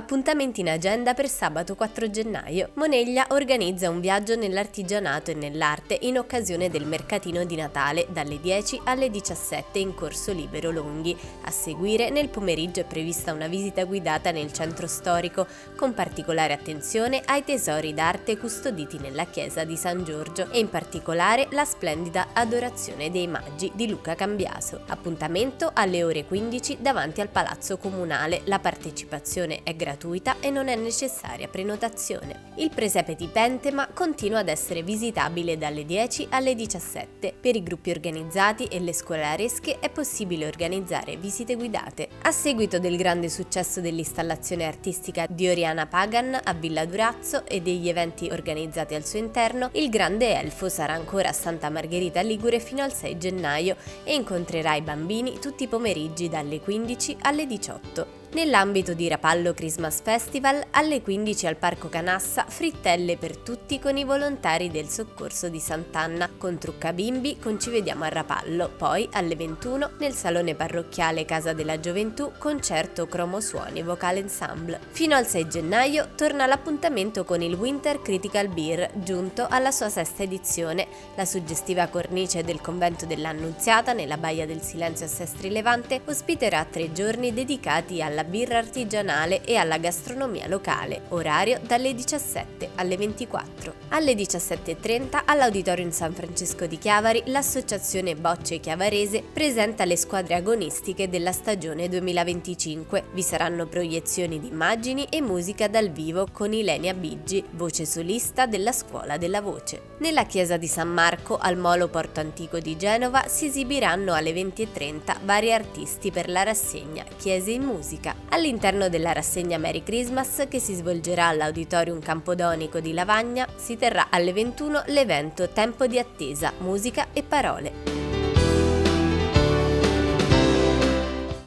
Appuntamenti in agenda per sabato 4 gennaio. Moneglia organizza un viaggio nell'artigianato e nell'arte in occasione del mercatino di Natale dalle 10 alle 17 in Corso Libero Longhi. A seguire nel pomeriggio è prevista una visita guidata nel centro storico, con particolare attenzione ai tesori d'arte custoditi nella chiesa di San Giorgio e in particolare la splendida Adorazione dei Maggi di Luca Cambiaso. Appuntamento alle ore 15 davanti al Palazzo Comunale. La partecipazione è gratuita e non è necessaria prenotazione. Il presepe di Pentema continua ad essere visitabile dalle 10 alle 17. Per i gruppi organizzati e le scolaresche è possibile organizzare visite guidate. A seguito del grande successo dell'installazione artistica di Oriana Pagan a Villa Durazzo e degli eventi organizzati al suo interno, il Grande Elfo sarà ancora a Santa Margherita Ligure fino al 6 gennaio e incontrerà i bambini tutti i pomeriggi dalle 15 alle 18. Nell'ambito di Rapallo Christmas Festival, alle 15 al Parco Canassa, frittelle per tutti con i volontari del Soccorso di Sant'Anna, con Trucca Bimbi, con Ci vediamo a Rapallo. Poi, alle 21, nel Salone Parrocchiale Casa della Gioventù, concerto Cromosuoni Vocal Ensemble. Fino al 6 gennaio torna l'appuntamento con il Winter Critical Beer, giunto alla sua 6ª edizione. La suggestiva cornice del convento dell'Annunziata, nella Baia del Silenzio a Sestri Levante, ospiterà 3 giorni dedicati alla birra artigianale e alla gastronomia locale, orario dalle 17 alle 24. Alle 17:30 all'Auditorium San Francesco di Chiavari l'associazione Bocce Chiavarese presenta le squadre agonistiche della stagione 2025. Vi saranno proiezioni di immagini e musica dal vivo con Ilenia Biggi, voce solista della Scuola della Voce. Nella chiesa di San Marco al Molo Porto Antico di Genova si esibiranno alle 20:30 vari artisti per la rassegna Chiese in Musica. All'interno della rassegna Merry Christmas, che si svolgerà all'Auditorium Campodonico di Lavagna, si terrà alle 21 l'evento Tempo di attesa, musica e parole.